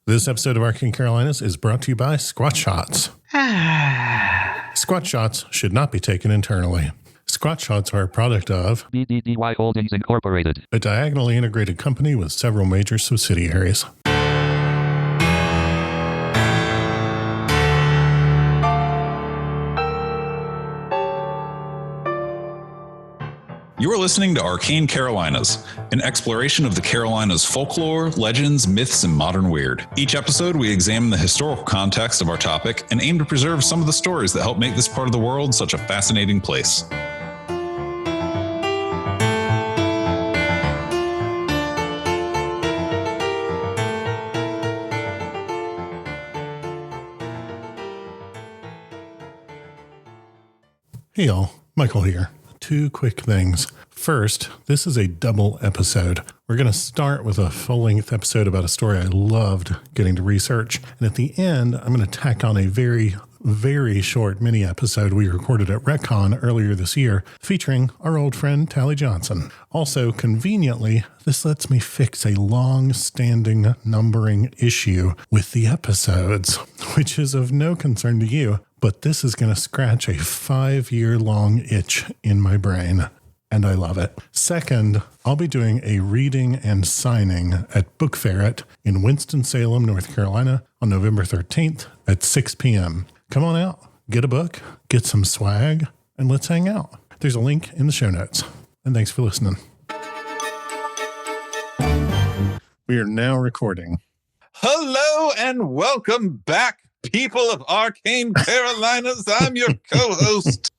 This episode of Arcane Carolinas is brought to you by Squat Shots. Squat Shots should not be taken internally. Squat Shots are a product of BDDY Holdings Incorporated, a diagonally integrated company with several major subsidiaries. You are listening to Arcane Carolinas, an exploration of the Carolinas' folklore, legends, myths, and modern weird. Each episode, we examine the historical context of our topic and aim to preserve some of the stories that help make this part of the world such a fascinating place. Hey y'all, Michael here. Two quick things. First, this is a double episode. We're going to start with a full-length episode about a story I loved getting to research. And at the end, I'm going to tack on a very, very short mini episode we recorded at Ret-Con earlier this year featuring our old friend Tally Johnson. Also, conveniently, this lets me fix a long-standing numbering issue with the episodes, which is of no concern to you. But this is going to scratch a 5-year-long itch in my brain, and I love it. Second, I'll be doing a reading and signing at Book Ferret in Winston-Salem, North Carolina on November 13th at 6 p.m. Come on out, get a book, get some swag, and let's hang out. There's a link in the show notes. And thanks for listening. We are now recording. Hello and welcome back, people of Arcane Carolinas. I'm your co-host,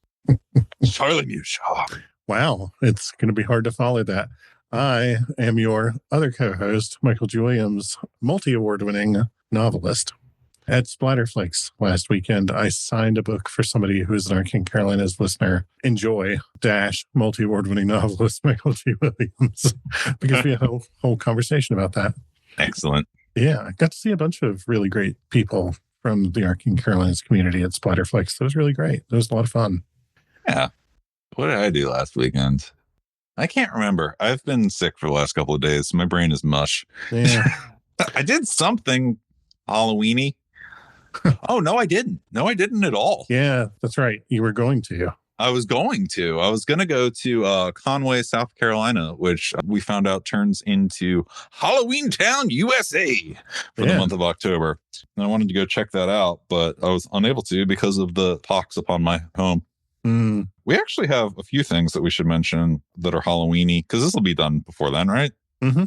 Charlie Mushaw. Wow, it's going to be hard to follow that. I am your other co-host, Michael G. Williams, multi-award-winning novelist. At Splatterflix last weekend, I signed a book for somebody who is an Arcane Carolinas listener. Enjoy, multi-award-winning novelist Michael G. Williams, because we had a whole conversation about that. Excellent. Yeah, I got to see a bunch of really great people from the Arcane Carolinas community at Splatterflix. That was really great. It was a lot of fun. Yeah. What did I do last weekend? I can't remember. I've been sick for the last couple of days. So my brain is mush. Yeah. I did something Halloween-y. Oh, no, I didn't. No, I didn't at all. Yeah, that's right. You were going to. I was going to go to Conway, South Carolina, which we found out turns into Halloween Town, USA for the month of October. And I wanted to go check that out, but I was unable to because of the pox upon my home. We actually have a few things that we should mention that are Halloween-y, because this will be done before then, right? Mm-hmm.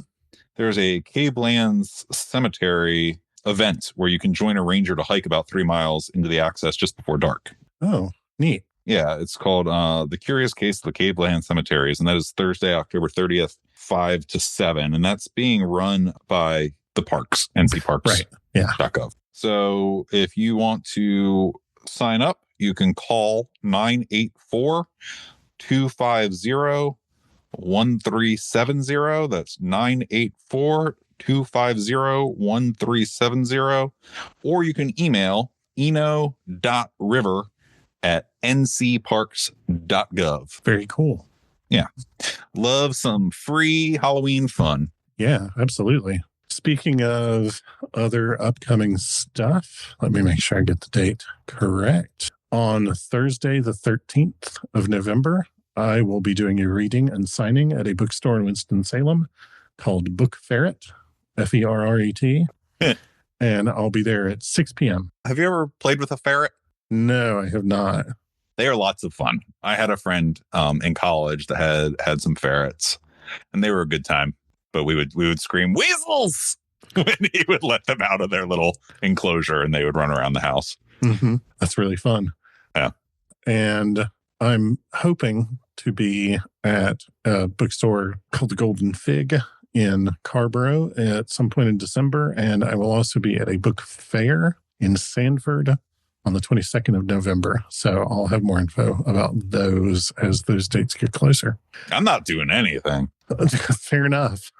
There's a Cave Lands Cemetery event where you can join a ranger to hike about 3 miles into the access just before dark. Oh, neat. Yeah, it's called The Curious Case of the Cave Land Cemeteries, and that is Thursday, October 30th, 5 to 7, and that's being run by the parks, ncparks.gov. Right. Yeah. So if you want to sign up, you can call 984-250-1370. That's 984-250-1370. Or you can email eno.river@ncparks.gov. Very cool. Yeah. Love some free Halloween fun. Yeah, absolutely. Speaking of other upcoming stuff, let me make sure I get the date correct. On Thursday, the 13th of November, I will be doing a reading and signing at a bookstore in Winston-Salem called Book Ferret, Ferret. And I'll be there at 6 p.m. Have you ever played with a ferret? No, I have not. They are lots of fun. I had a friend in college that had some ferrets, and they were a good time. But we would scream weasels when he would let them out of their little enclosure, and they would run around the house. Mm-hmm. That's really fun. Yeah. And I'm hoping to be at a bookstore called the Golden Fig in Carborough at some point in December. And I will also be at a book fair in Sanford on the 22nd of November. So I'll have more info about those as those dates get closer. I'm not doing anything. Fair enough.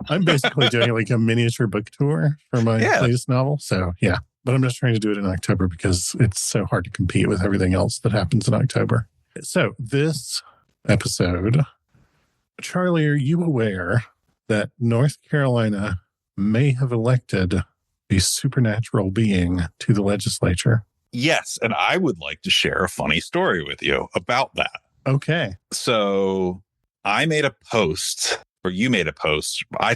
I'm basically doing like a miniature book tour for my latest novel. So yeah, but I'm just trying to do it in October because it's so hard to compete with everything else that happens in October. So this episode, Charlie, are you aware that North Carolina may have elected a supernatural being to the legislature. Yes. And I would like to share a funny story with you about that. Okay. So I made a post, or you made a post. I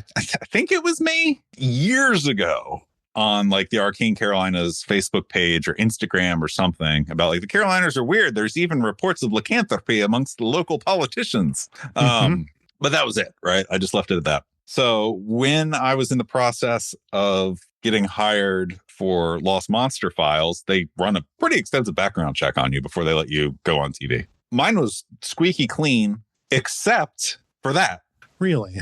think it was me years ago on like the Arcane Carolinas Facebook page or Instagram or something about like the Carolinas are weird. There's even reports of lycanthropy amongst the local politicians. But that was it, right? I just left it at that. So when I was in the process of getting hired for Lost Monster Files, they run a pretty extensive background check on you before they let you go on TV. Mine was squeaky clean, except for that. Really?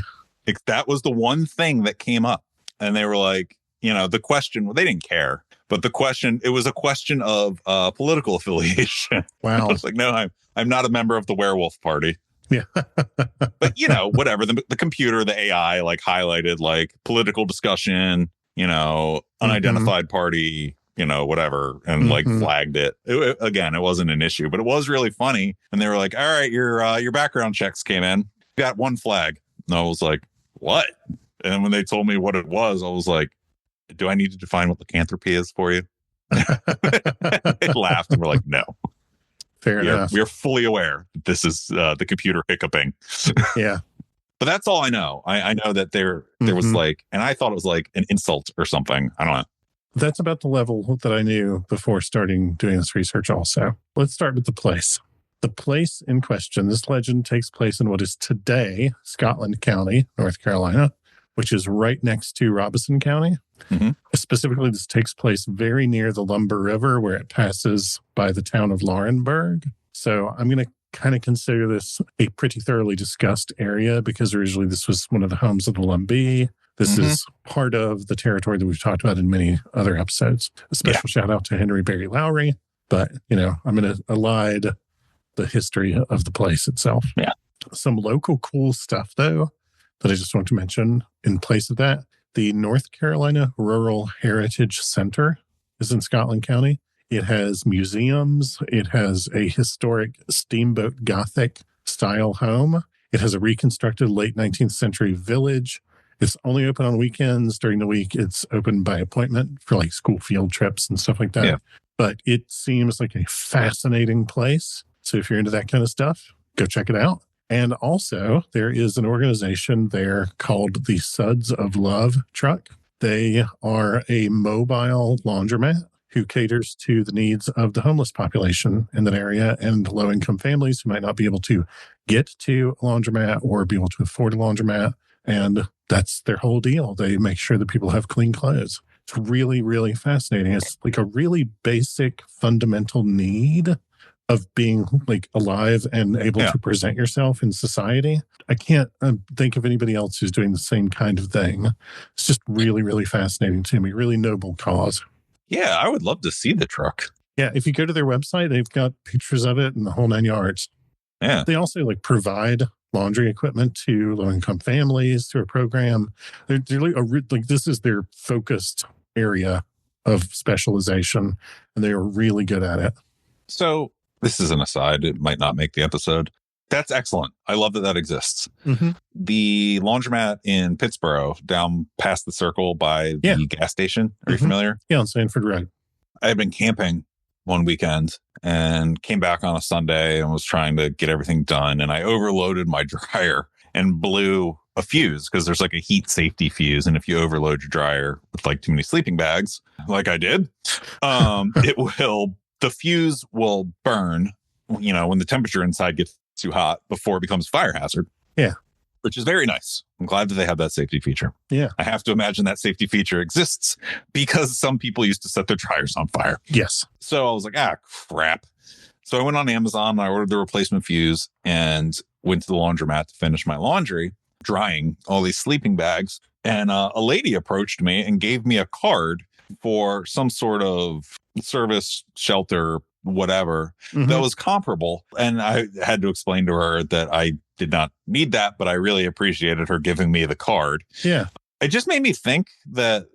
That was the one thing that came up. And they were like, you know, the question, well, they didn't care. But the question, it was a question of political affiliation. Wow. I was like, no, I'm not a member of the werewolf party. Yeah. But, you know, whatever. The computer, the AI, like highlighted like political discussion, you know, unidentified party, you know, whatever, and like flagged it. Again, it wasn't an issue, but it was really funny. And they were like, all right, your background checks came in. Got one flag. And I was like, what? And when they told me what it was, I was like, do I need to define what lycanthropy is for you? They laughed and were like, no. Fair enough. We're fully aware that this is the computer hiccuping. Yeah. But that's all I know. I know that there was like, and I thought it was like an insult or something. I don't know. That's about the level that I knew before starting doing this research also. Let's start with the place. The place in question, this legend takes place in what is today Scotland County, North Carolina, which is right next to Robeson County. Specifically, this takes place very near the Lumber River, where it passes by the town of Laurenburg. So I'm going to kind of consider this a pretty thoroughly discussed area because originally this was one of the homes of the Lumbee. This is part of the territory that we've talked about in many other episodes. A special shout out to Henry Berry Lowry. But, you know, I'm going to elide the history of the place itself. Yeah. Some local cool stuff, though, that I just want to mention in place of that. The North Carolina Rural Heritage Center is in Scotland County. It has museums. It has a historic steamboat Gothic style home. It has a reconstructed late 19th century village. It's only open on weekends. During the week, it's open by appointment for like school field trips and stuff like that. Yeah. But it seems like a fascinating place. So if you're into that kind of stuff, go check it out. And also, there is an organization there called the Suds of Love Truck. They are a mobile laundromat who caters to the needs of the homeless population in that area and low-income families who might not be able to get to a laundromat or be able to afford a laundromat. And that's their whole deal. They make sure that people have clean clothes. It's really, really fascinating. It's like a really basic, fundamental need of being like alive and able to present yourself in society. I can't think of anybody else who's doing the same kind of thing. It's just really, really fascinating to me. Really noble cause. Yeah, I would love to see the truck. Yeah, if you go to their website, they've got pictures of it and the whole 9 yards. Yeah. They also like provide laundry equipment to low-income families through a program. They're like this is their focused area of specialization, and they are really good at it. So this is an aside. It might not make the episode. That's excellent. I love that exists. The laundromat in Pittsburgh, down past the circle by the gas station. Are you familiar? Yeah, on Sanford Road. I had been camping one weekend and came back on a Sunday and was trying to get everything done. And I overloaded my dryer and blew a fuse because there's like a heat safety fuse. And if you overload your dryer with like too many sleeping bags, like I did, the fuse will burn, you know, when the temperature inside gets too hot before it becomes a fire hazard. Yeah. Which is very nice. I'm glad that they have that safety feature. Yeah. I have to imagine that safety feature exists because some people used to set their dryers on fire. Yes. So I was like, crap. So I went on Amazon, I ordered the replacement fuse and went to the laundromat to finish my laundry, drying all these sleeping bags. And a lady approached me and gave me a card for some sort of service, shelter, whatever, that was comparable. And I had to explain to her that I did not need that, but I really appreciated her giving me the card. Yeah. It just made me think that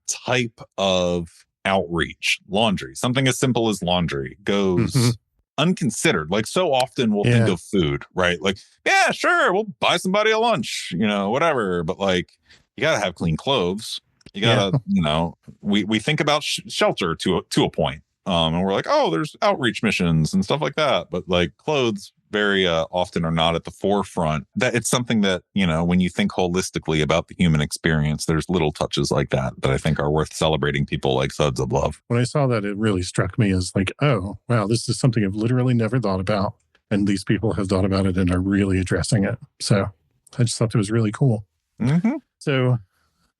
type of outreach, laundry, something as simple as laundry, goes unconsidered. Like so often we'll think of food, right? Like, yeah, sure, we'll buy somebody a lunch, you know, whatever. But like, you got to have clean clothes. You gotta, we think about shelter to a point. And we're like, oh, there's outreach missions and stuff like that. But like clothes very often are not at the forefront. That it's something that, when you think holistically about the human experience, there's little touches like that I think are worth celebrating people like Suds of Love. When I saw that, it really struck me as like, oh, wow, this is something I've literally never thought about. And these people have thought about it and are really addressing it. So I just thought it was really cool. Mm-hmm. So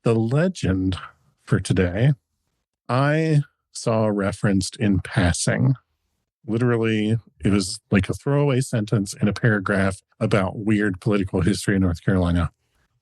the legend for today, I saw referenced in passing. Literally, it was like a throwaway sentence in a paragraph about weird political history in North Carolina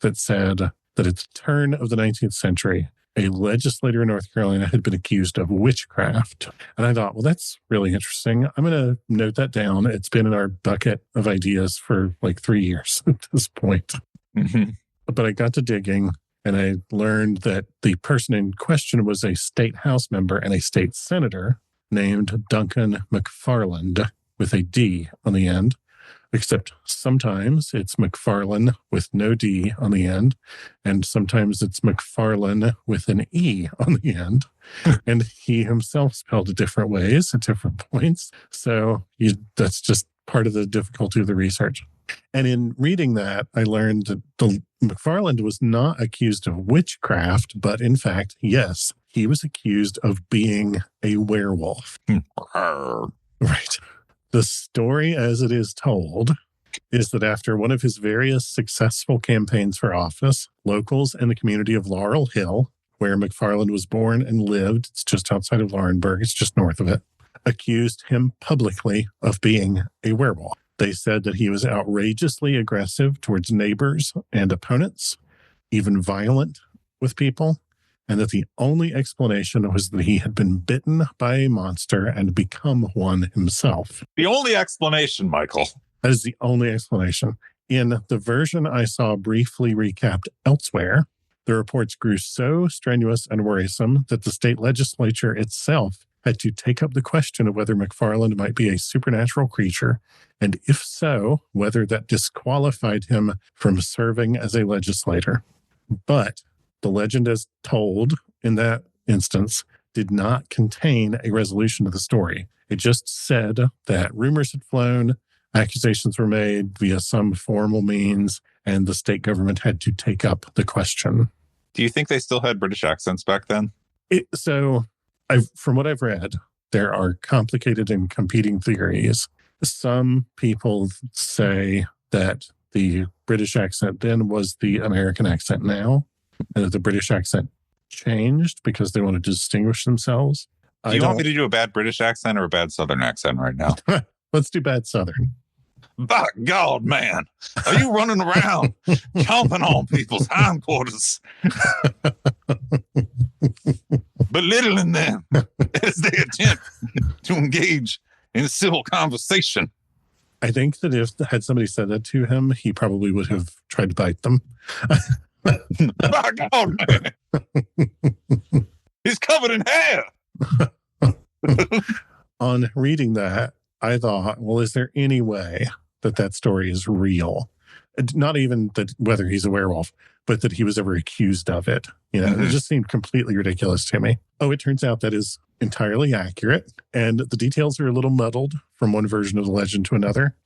that said that at the turn of the 19th century, a legislator in North Carolina had been accused of witchcraft. And I thought, well, that's really interesting. I'm going to note that down. It's been in our bucket of ideas for like 3 years at this point. Mm-hmm. But I got to digging and I learned that the person in question was a state house member and a state senator named Duncan McFarland with a D on the end, except sometimes it's McFarlane with no D on the end, and sometimes it's McFarlane with an E on the end. And he himself spelled it different ways at different points. So that's just part of the difficulty of the research. And in reading that, I learned that McFarland was not accused of witchcraft, but in fact, yes, he was accused of being a werewolf. Right. The story as it is told is that after one of his various successful campaigns for office, locals in the community of Laurel Hill, where McFarland was born and lived, it's just outside of Laurinburg, it's just north of it, accused him publicly of being a werewolf. They said that he was outrageously aggressive towards neighbors and opponents, even violent with people, and that the only explanation was that he had been bitten by a monster and become one himself. The only explanation, Michael. That is the only explanation. In the version I saw briefly recapped elsewhere, the reports grew so strenuous and worrisome that the state legislature itself had to take up the question of whether McFarland might be a supernatural creature, and if so, whether that disqualified him from serving as a legislator. But the legend as told in that instance did not contain a resolution to the story. It just said that rumors had flown, accusations were made via some formal means, and the state government had to take up the question. Do you think they still had British accents back then? From what I've read, there are complicated and competing theories. Some people say that the British accent then was the American accent now, and that the British accent changed because they wanted to distinguish themselves. Do you want me to do a bad British accent or a bad Southern accent right now? Let's do bad Southern. By God, man, are you running around chomping on people's hindquarters, belittling them as they attempt to engage in civil conversation? I think that if had somebody said that to him, he probably would have tried to bite them. By God, man, he's covered in hair. On reading that, I thought, well, is there any way that story is real? Not even that whether he's a werewolf, but that he was ever accused of it. It just seemed completely ridiculous to me. Oh, it turns out that is entirely accurate. And the details are a little muddled from one version of the legend to another.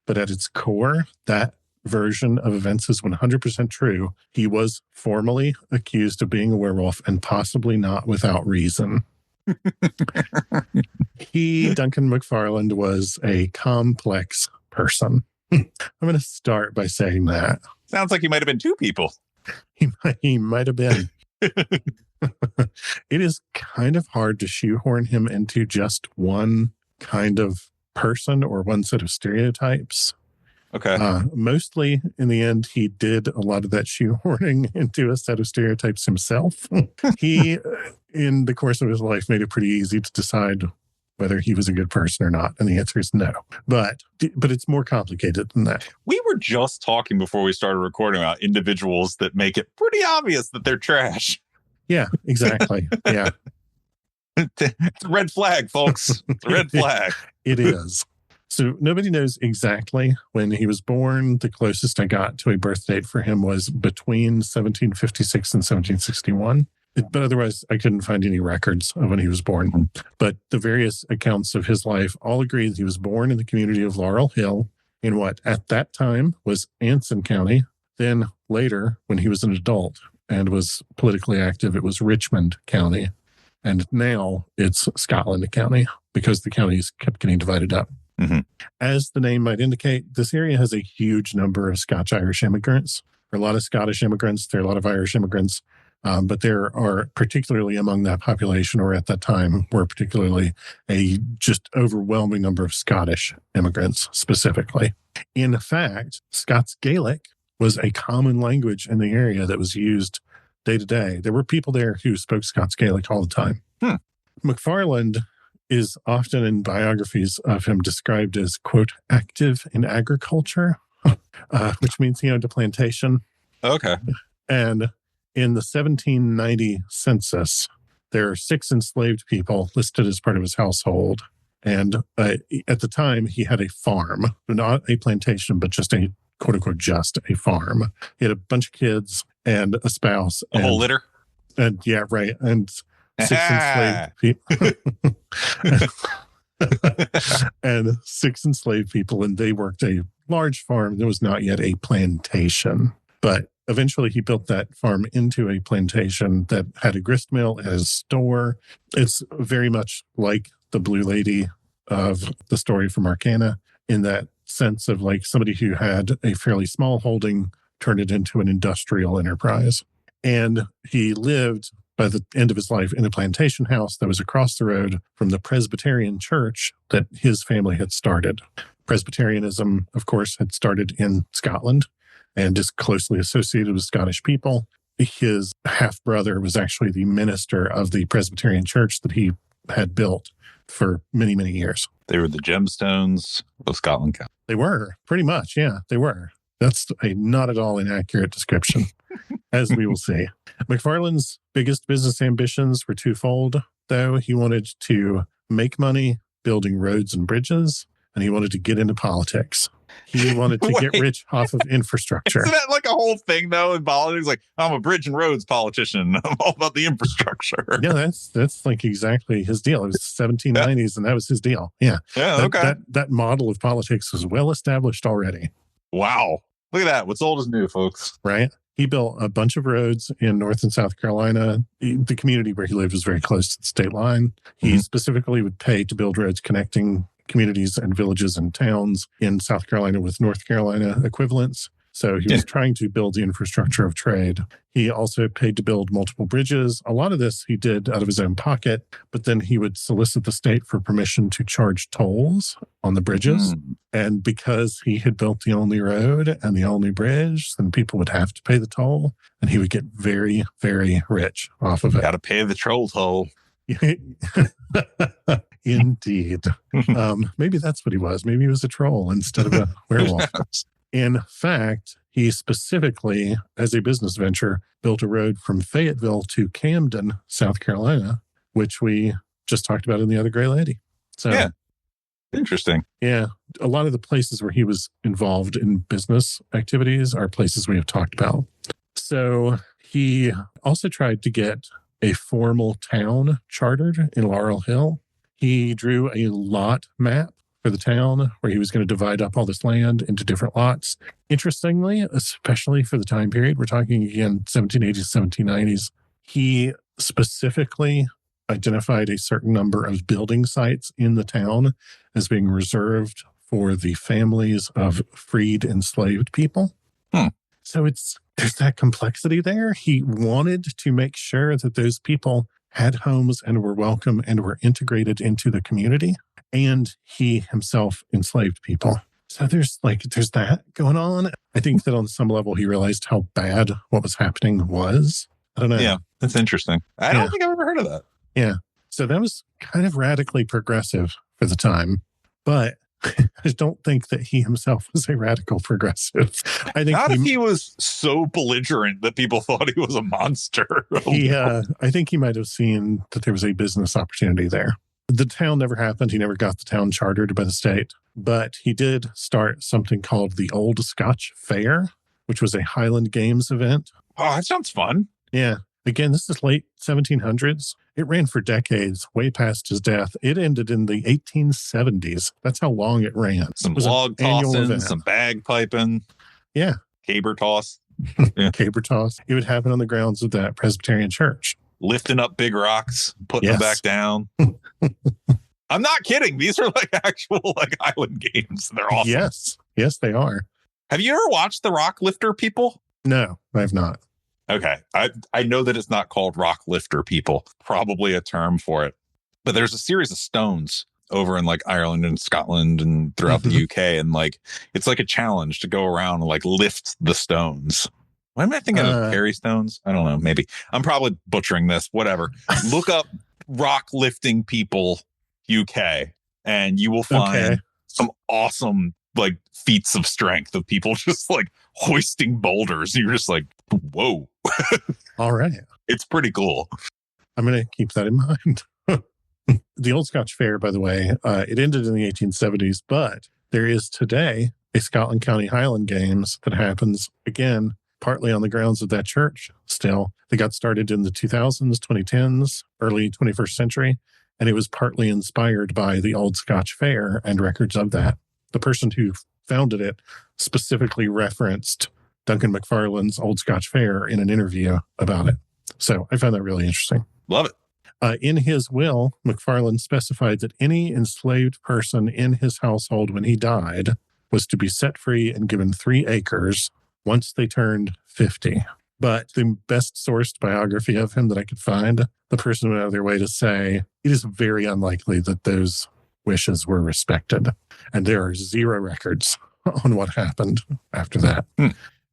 But at its core, that version of events is 100% true. He was formally accused of being a werewolf, and possibly not without reason. Duncan McFarland, was a complex person. I'm going to start by saying that. Sounds like he might have been two people. He might have been. It is kind of hard to shoehorn him into just one kind of person or one set of stereotypes. Okay. Mostly, in the end, he did a lot of that shoehorning into a set of stereotypes himself. He, in the course of his life, made it pretty easy to decide whether he was a good person or not. And the answer is no. But it's more complicated than that. We were just talking before we started recording about individuals that make it pretty obvious that they're trash. Yeah, exactly. Yeah. It's a red flag, folks. It's a red flag. It is. So nobody knows exactly when he was born. The closest I got to a birth date for him was between 1756 and 1761. But otherwise, I couldn't find any records of when he was born. But the various accounts of his life all agree that he was born in the community of Laurel Hill in what at that time was Anson County. Then later, when he was an adult and was politically active, it was Richmond County. And now it's Scotland County because the counties kept getting divided up. Mm-hmm. As the name might indicate, this area has a huge number of Scotch-Irish immigrants. There are a lot of Scottish immigrants. There are a lot of Irish immigrants. But there are particularly among that population, or at that time, were particularly a just overwhelming number of Scottish immigrants specifically. In fact, Scots Gaelic was a common language in the area that was used day to day. There were people there who spoke Scots Gaelic all the time. McFarland is often in biographies of him described as, quote, active in agriculture, which means he owned a plantation. Okay. And in the 1790 census, there are 6 enslaved people listed as part of his household. And at the time, he had a farm, not a plantation, but just a quote unquote, just a farm. He had a bunch of kids and a spouse. A whole litter? And yeah, right. And 6 enslaved people. And 6 enslaved people. And they worked a large farm. There was not yet a plantation. But eventually he built that farm into a plantation that had a grist mill and a store. It's very much like the Blue Lady of the story from Arcana in that sense of like somebody who had a fairly small holding turned it into an industrial enterprise. And he lived by the end of his life in a plantation house that was across the road from the Presbyterian church that his family had started. Presbyterianism, of course, had started in Scotland and is closely associated with Scottish people. His half-brother was actually the minister of the Presbyterian church that he had built for many, many years. They were the gemstones of Scotland County. They were, pretty much, yeah, they were. That's a not at all inaccurate description, as we will see. McFarland's biggest business ambitions were twofold, though. He wanted to make money building roads and bridges, and he wanted to get into politics. He wanted to get rich off of infrastructure. Isn't that like a whole thing, though, in politics? Like, I'm a bridge and roads politician. I'm all about the infrastructure. Yeah, that's like exactly his deal. It was 1790s, and that was his deal. Yeah. Yeah, okay. That model of politics was well established already. Wow. Look at that. What's old is new, folks. Right? He built a bunch of roads in North and South Carolina. The community where he lived was very close to the state line. He specifically would pay to build roads connecting communities and villages and towns in South Carolina with North Carolina equivalents. So he was trying to build the infrastructure of trade. He also paid to build multiple bridges. A lot of this he did out of his own pocket, but then he would solicit the state for permission to charge tolls on the bridges. And because he had built the only road and the only bridge, then people would have to pay the toll, and he would get very, very rich off of it. Got to pay the troll toll. Indeed. Maybe that's what he was. Maybe he was a troll instead of a werewolf. In fact, he specifically, as a business venture, built a road from Fayetteville to Camden, South Carolina, which we just talked about in The Other Gray Lady. So, yeah. Interesting. Yeah. A lot of the places where he was involved in business activities are places we have talked about. So he also tried to get a formal town chartered in Laurel Hill. He drew a lot map for the town where he was going to divide up all this land into different lots. Interestingly, especially for the time period, we're talking again 1780s, 1790s, he specifically identified a certain number of building sites in the town as being reserved for the families of freed enslaved people. So there's that complexity there. He wanted to make sure that those people had homes and were welcome and were integrated into the community. And he himself enslaved people. So there's that going on. I think that on some level he realized how bad what was happening was. I don't know. Yeah, that's interesting. I don't think I've ever heard of that. Yeah. So that was kind of radically progressive for the time. But I don't think that he himself was a radical progressive. I think not if he was so belligerent that people thought he was a monster. I think he might have seen that there was a business opportunity there. The town never happened. He never got the town chartered by the state, but he did start something called the Old Scotch Fair, which was a Highland Games event. Oh, that sounds fun. Yeah. Again, this is late 1700s. It ran for decades, way past his death. It ended in the 1870s. That's how long it ran. Some It was an log annual tossing, event. some bagpiping. Yeah. Caber toss. Caber toss. It would happen on the grounds of that Presbyterian church. Lifting up big rocks, putting them back down. I'm not kidding. These are like actual like island games. They're awesome. Yes, they are. Have you ever watched the rock lifter people? No, I have not. Okay. I know that it's not called rock lifter people. Probably a term for it. But there's a series of stones over in like Ireland and Scotland and throughout the UK. And like, it's like a challenge to go around and like lift the stones. Why am I thinking of Perry stones? I don't know. Maybe I'm probably butchering this. Whatever. Look up rock lifting people UK and you will find some awesome like feats of strength of people just like hoisting boulders. You're just like, whoa. All right. It's pretty cool. I'm going to keep that in mind. The Old Scotch Fair, by the way, it ended in the 1870s, but there is today a Scotland County Highland Games that happens again, partly on the grounds of that church still. They got started in the 2000s, 2010s, early 21st century, and it was partly inspired by the Old Scotch Fair and records of that. The person who founded it specifically referenced Duncan McFarlane's Old Scotch Fair in an interview about it. So I found that really interesting. Love it. In his will, McFarlane specified that any enslaved person in his household when he died was to be set free and given 3 acres once they turned 50. But the best sourced biography of him that I could find, the person went out of their way to say it is very unlikely that those wishes were respected. And there are 0 records on what happened after that.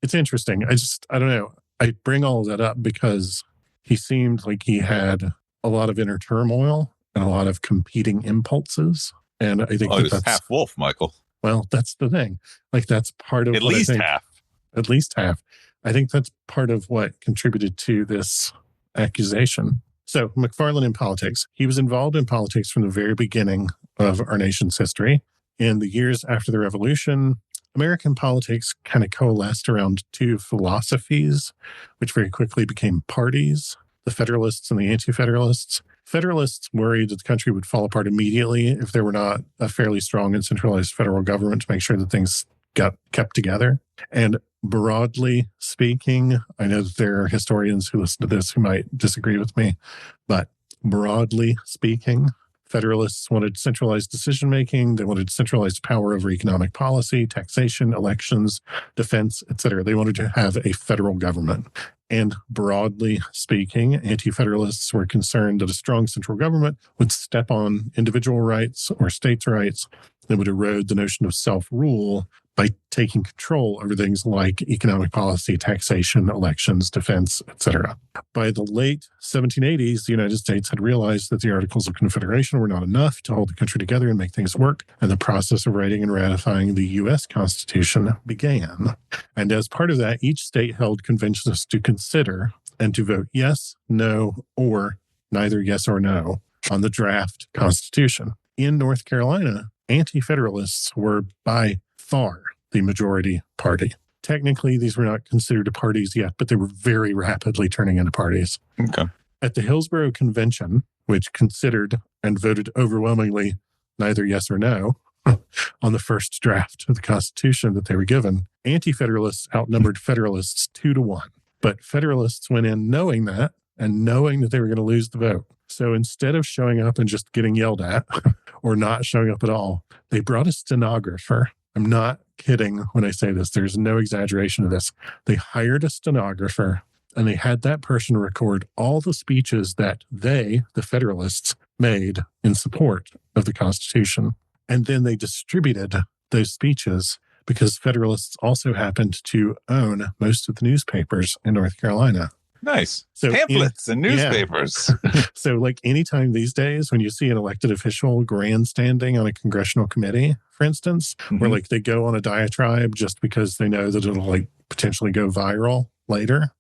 It's interesting. I don't know. I bring all of that up because he seemed like he had a lot of inner turmoil and a lot of competing impulses. And I think that's half wolf, Michael. Well, that's the thing. Like that's part of at least half. At least half. I think that's part of what contributed to this accusation. So McFarlane in politics. He was involved in politics from the very beginning of our nation's history. In the years after the Revolution, American politics kind of coalesced around 2 philosophies, which very quickly became parties, the Federalists and the Anti-Federalists. Federalists worried that the country would fall apart immediately if there were not a fairly strong and centralized federal government to make sure that things got kept together. And broadly speaking, I know that there are historians who listen to this who might disagree with me, but broadly speaking, Federalists wanted centralized decision-making. They wanted centralized power over economic policy, taxation, elections, defense, etc. They wanted to have a federal government. And broadly speaking, anti-federalists were concerned that a strong central government would step on individual rights or states' rights that would erode the notion of self-rule by taking control over things like economic policy, taxation, elections, defense, etc. By the late 1780s, the United States had realized that the Articles of Confederation were not enough to hold the country together and make things work, and the process of writing and ratifying the U.S. Constitution began. And as part of that, each state held conventions to consider and to vote yes, no, or neither yes or no on the draft Constitution. In North Carolina, anti-federalists were by far the majority party. Technically, these were not considered parties yet, but they were very rapidly turning into parties. Okay. At the Hillsborough Convention, which considered and voted overwhelmingly neither yes or no on the first draft of the Constitution that they were given, anti-federalists outnumbered federalists 2-1. But federalists went in knowing that and knowing that they were going to lose the vote. So instead of showing up and just getting yelled at or not showing up at all, they brought a stenographer. I'm not kidding when I say this. There's no exaggeration of this. They hired a stenographer and they had that person record all the speeches that they, the Federalists, made in support of the Constitution. And then they distributed those speeches because Federalists also happened to own most of the newspapers in North Carolina. Nice. So pamphlets and newspapers. Yeah. So like anytime these days when you see an elected official grandstanding on a congressional committee, for instance, where like they go on a diatribe just because they know that it'll like potentially go viral later,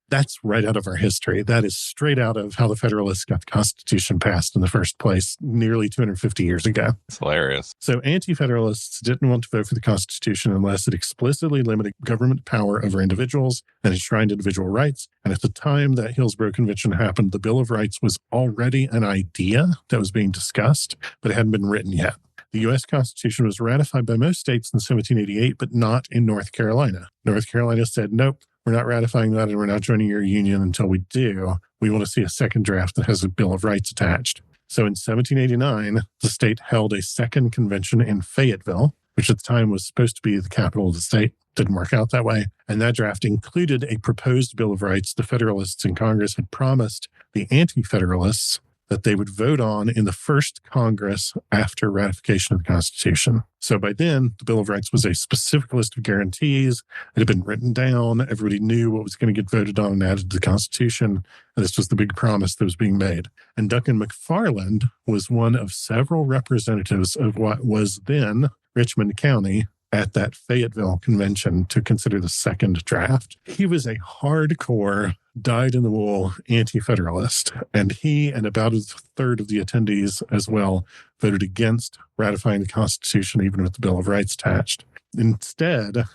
That's right out of our history. That is straight out of how the Federalists got the Constitution passed in the first place nearly 250 years ago. It's hilarious. So anti-Federalists didn't want to vote for the Constitution unless it explicitly limited government power over individuals and enshrined individual rights. And at the time that Hillsborough Convention happened, the Bill of Rights was already an idea that was being discussed, but it hadn't been written yet. The U.S. Constitution was ratified by most states in 1788, but not in North Carolina. North Carolina said, nope, we're not ratifying that and we're not joining your union until we do. We want to see a second draft that has a Bill of Rights attached. So in 1789, the state held a second convention in Fayetteville, which at the time was supposed to be the capital of the state. Didn't work out that way. And that draft included a proposed Bill of Rights the Federalists in Congress had promised the Anti-Federalists that they would vote on in the first Congress after ratification of the Constitution. So by then, the Bill of Rights was a specific list of guarantees. It had been written down. Everybody knew what was going to get voted on and added to the Constitution. And this was the big promise that was being made. And Duncan McFarland was one of several representatives of what was then Richmond County at that Fayetteville convention to consider the second draft. He was a hardcore, dyed-in-the-wool anti-federalist, and he and about a third of the attendees as well voted against ratifying the Constitution, even with the Bill of Rights attached. Instead,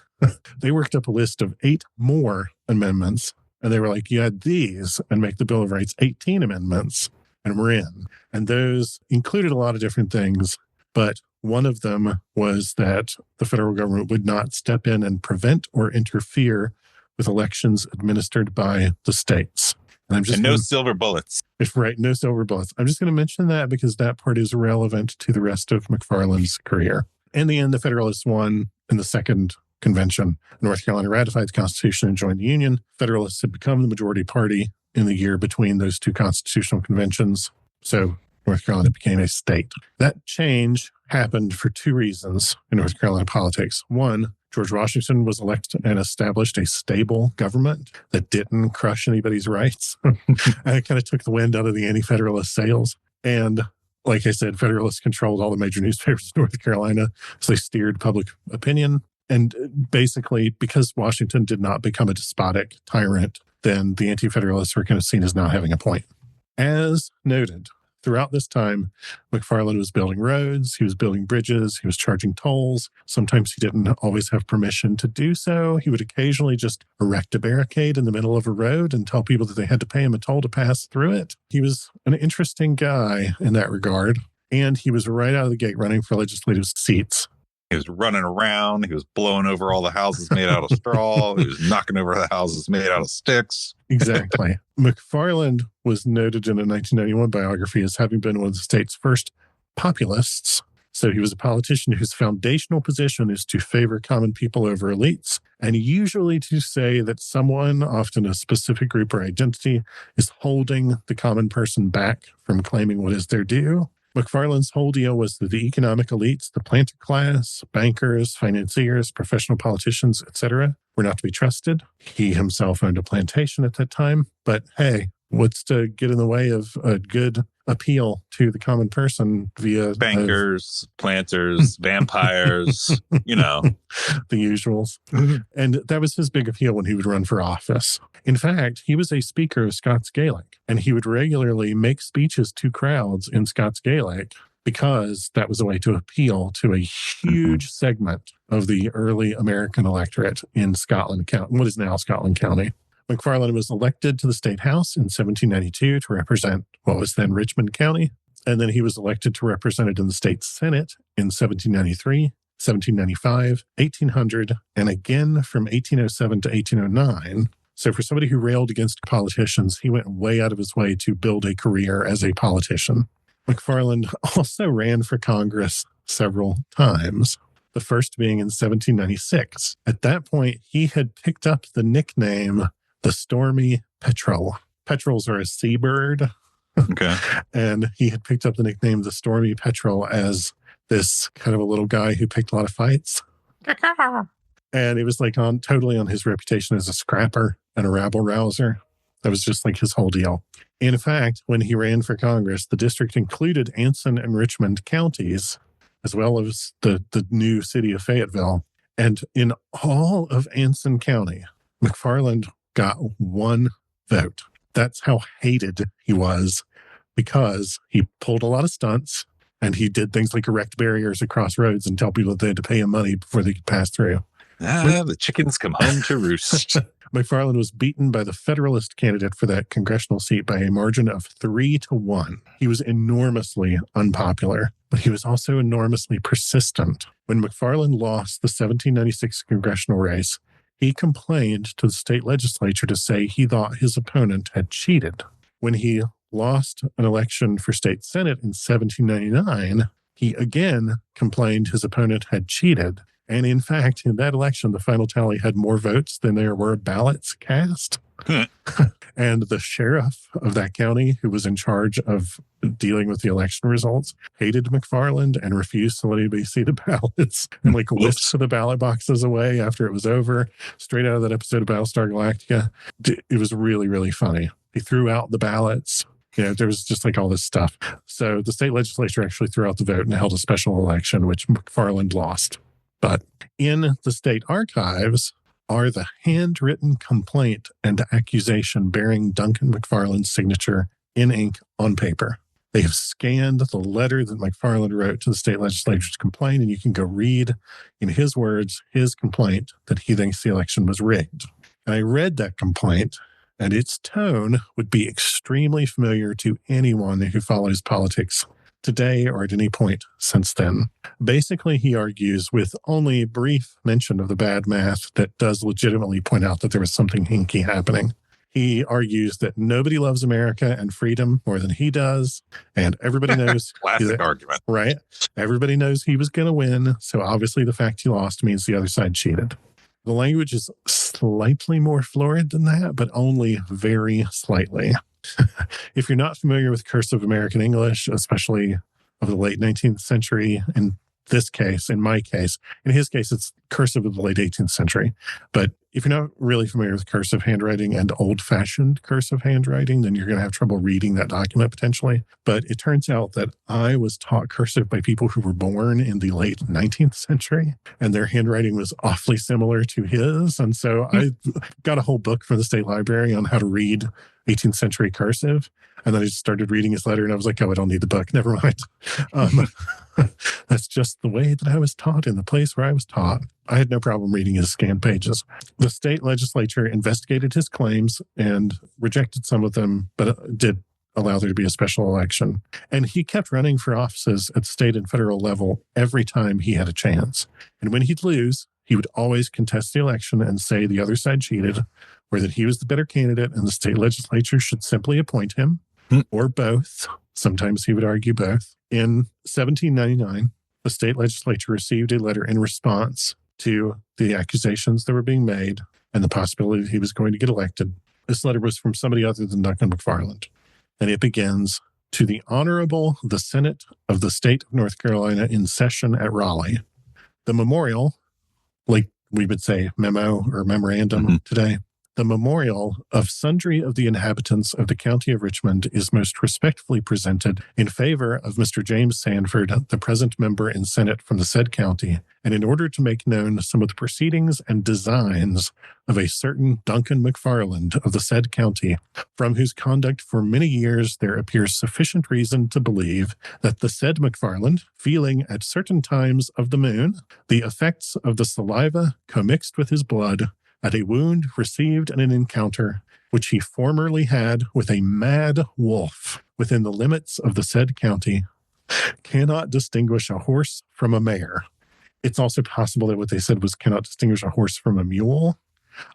they worked up a list of 8 more amendments, and they were like, you add these and make the Bill of Rights 18 amendments, and we're in. And those included a lot of different things, but one of them was that the federal government would not step in and prevent or interfere with elections administered by the states. And no silver bullets. Right, no silver bullets. I'm just going to mention that because that part is relevant to the rest of McFarland's career. In the end, the Federalists won in the second convention. North Carolina ratified the Constitution and joined the Union. Federalists had become the majority party in the year between those two constitutional conventions. So North Carolina became a state. That change happened for 2 reasons in North Carolina politics. One, George Washington was elected and established a stable government that didn't crush anybody's rights. And it kind of took the wind out of the anti-Federalist sails. And like I said, Federalists controlled all the major newspapers in North Carolina, so they steered public opinion. And basically, because Washington did not become a despotic tyrant, then the anti-Federalists were kind of seen as not having a point. As noted, throughout this time, McFarland was building roads, he was building bridges, he was charging tolls. Sometimes he didn't always have permission to do so. He would occasionally just erect a barricade in the middle of a road and tell people that they had to pay him a toll to pass through it. He was an interesting guy in that regard, and he was right out of the gate running for legislative seats. He was running around. He was blowing over all the houses made out of straw. He was knocking over the houses made out of sticks. Exactly. McFarland was noted in a 1991 biography as having been one of the state's first populists. So he was a politician whose foundational position is to favor common people over elites, and usually to say that someone, often a specific group or identity, is holding the common person back from claiming what is their due. McFarland's whole deal was that the economic elites, the planter class, bankers, financiers, professional politicians, etc., were not to be trusted. He himself owned a plantation at that time. But hey, what's to get in the way of a good appeal to the common person via bankers, planters, vampires, the usuals. And that was his big appeal when he would run for office. In fact, he was a speaker of Scots Gaelic, and he would regularly make speeches to crowds in Scots Gaelic because that was a way to appeal to a huge segment of the early American electorate in Scotland County, what is now Scotland County. McFarland was elected to the State House in 1792 to represent what was then Richmond County, and then he was elected to represent it in the State Senate in 1793, 1795, 1800, and again from 1807 to 1809. So for somebody who railed against politicians, he went way out of his way to build a career as a politician. McFarland also ran for Congress several times, the first being in 1796. At that point, he had picked up the nickname the Stormy Petrel. Petrels are a seabird. Okay. And he had picked up the nickname the Stormy Petrel as this kind of a little guy who picked a lot of fights. And it was like totally on his reputation as a scrapper and a rabble rouser. That was just like his whole deal. In fact, when he ran for Congress, the district included Anson and Richmond counties, as well as the new city of Fayetteville. And in all of Anson County, McFarland got 1 vote. That's how hated he was, because he pulled a lot of stunts and he did things like erect barriers across roads and tell people that they had to pay him money before they could pass through. The chickens come home to roost. McFarland was beaten by the Federalist candidate for that congressional seat by a margin of 3-1. He was enormously unpopular, but he was also enormously persistent. When McFarland lost the 1796 congressional race, he complained to the state legislature to say he thought his opponent had cheated. When he lost an election for state senate in 1799, he again complained his opponent had cheated. And in fact, in that election, the final tally had more votes than there were ballots cast. And the sheriff of that county, who was in charge of dealing with the election results, hated McFarland and refused to let anybody see the ballots and whisked the ballot boxes away after it was over, straight out of that episode of Battlestar Galactica. It was really, really funny. He threw out the ballots. There was just all this stuff. So the state legislature actually threw out the vote and held a special election, which McFarland lost. But in the state archives are the handwritten complaint and accusation bearing Duncan McFarland's signature in ink on paper. They have scanned the letter that McFarland wrote to the state legislature to complain, and you can go read, in his words, his complaint that he thinks the election was rigged. And I read that complaint, and its tone would be extremely familiar to anyone who follows politics today or at any point since then. Basically, he argues, with only brief mention of the bad math that does legitimately point out that there was something hinky happening. He argues that nobody loves America and freedom more than he does, and everybody knows... Classic argument. Right? Everybody knows he was going to win, so obviously the fact he lost means the other side cheated. The language is slightly more florid than that, but only very slightly. If you're not familiar with cursive American English, especially of the late 19th century, in this case, in my case, in his case, it's cursive of the late 18th century. But if you're not really familiar with cursive handwriting and old-fashioned cursive handwriting, then you're going to have trouble reading that document potentially. But it turns out that I was taught cursive by people who were born in the late 19th century, and their handwriting was awfully similar to his. And so I got a whole book from the state library on how to read 18th century cursive. And then I just started reading his letter and I was like, oh, I don't need the book. Never mind. That's just the way that I was taught in the place where I was taught. I had no problem reading his scanned pages. The state legislature investigated his claims and rejected some of them, but did allow there to be a special election. And he kept running for offices at state and federal level every time he had a chance. And when he'd lose, he would always contest the election and say the other side cheated, or that he was the better candidate and the state legislature should simply appoint him, or both. Sometimes he would argue both. In 1799, the state legislature received a letter in response to the accusations that were being made and the possibility that he was going to get elected. This letter was from somebody other than Duncan McFarland. And it begins, "To the Honorable the Senate of the State of North Carolina in session at Raleigh. The memorial," like we would say memo or memorandum today, "the memorial of sundry of the inhabitants of the county of Richmond is most respectfully presented in favor of Mr. James Sanford, the present member in Senate from the said county, and in order to make known some of the proceedings and designs of a certain Duncan McFarland of the said county, from whose conduct for many years there appears sufficient reason to believe that the said McFarland, feeling at certain times of the moon the effects of the saliva commixed with his blood, at a wound received in an encounter which he formerly had with a mad wolf within the limits of the said county, cannot distinguish a horse from a mare." It's also possible that what they said was cannot distinguish a horse from a mule.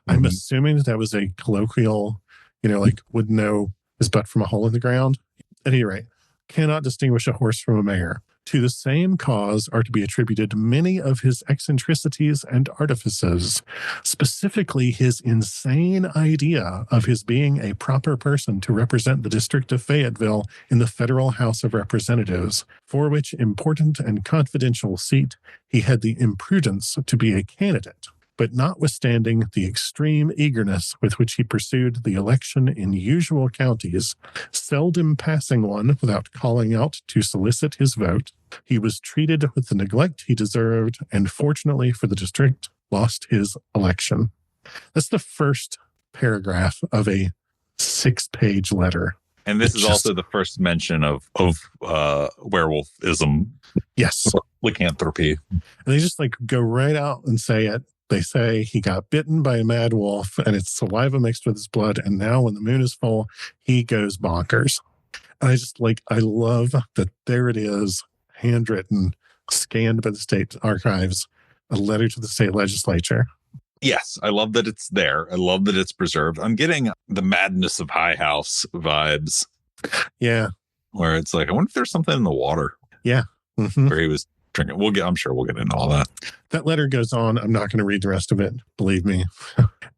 I'm assuming that was a colloquial, would know his butt from a hole in the ground. At any rate, cannot distinguish a horse from a mare. To the same cause are to be attributed many of his eccentricities and artifices, specifically his insane idea of his being a proper person to represent the district of Fayetteville in the Federal House of Representatives, for which important and confidential seat he had the imprudence to be a candidate. But notwithstanding the extreme eagerness with which he pursued the election in usual counties, seldom passing one without calling out to solicit his vote, he was treated with the neglect he deserved, and fortunately for the district, lost his election. That's the first paragraph of a 6-page letter. And this is also the first mention of werewolfism. Yes. Lycanthropy. And they just like go right out and say it. They say he got bitten by a mad wolf and it's saliva mixed with his blood. And now when the moon is full, he goes bonkers. And I love that there it is, handwritten, scanned by the state archives, a letter to the state legislature. Yes, I love that it's there. I love that it's preserved. I'm getting the Madness of High House vibes. Yeah. Where it's like, I wonder if there's something in the water. Yeah. Mm-hmm. Where he was drinking. I'm sure we'll get into all that. That letter goes on. I'm not going to read the rest of it. Believe me.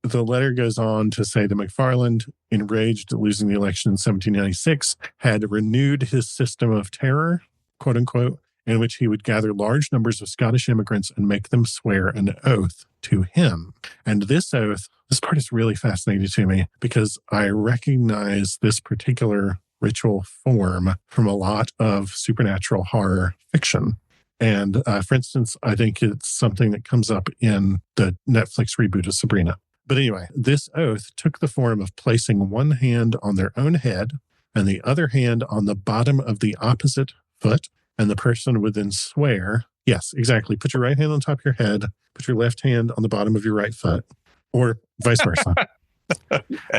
The letter goes on to say that McFarland, enraged at losing the election in 1796, had renewed his system of terror, quote unquote, in which he would gather large numbers of Scottish immigrants and make them swear an oath to him. And this oath, this part is really fascinating to me because I recognize this particular ritual form from a lot of supernatural horror fiction. And for instance, I think it's something that comes up in the Netflix reboot of Sabrina. But anyway, this oath took the form of placing one hand on their own head and the other hand on the bottom of the opposite foot. And the person would then swear, yes, exactly. Put your right hand on top of your head, put your left hand on the bottom of your right foot, or vice versa.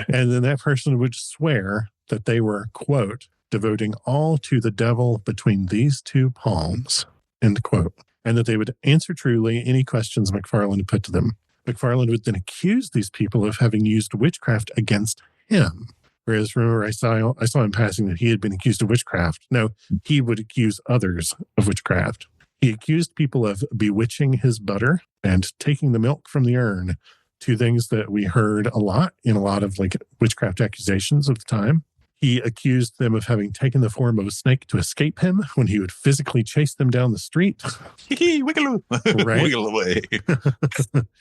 And then that person would swear that they were, quote, devoting all to the devil between these two palms, end quote. And that they would answer truly any questions McFarland put to them. McFarland would then accuse these people of having used witchcraft against him. Whereas, remember, I saw him passing that he had been accused of witchcraft. No, he would accuse others of witchcraft. He accused people of bewitching his butter and taking the milk from the urn, two things that we heard a lot in a lot of like witchcraft accusations of the time. He accused them of having taken the form of a snake to escape him when he would physically chase them down the street. Wiggle. Right? Wiggle away.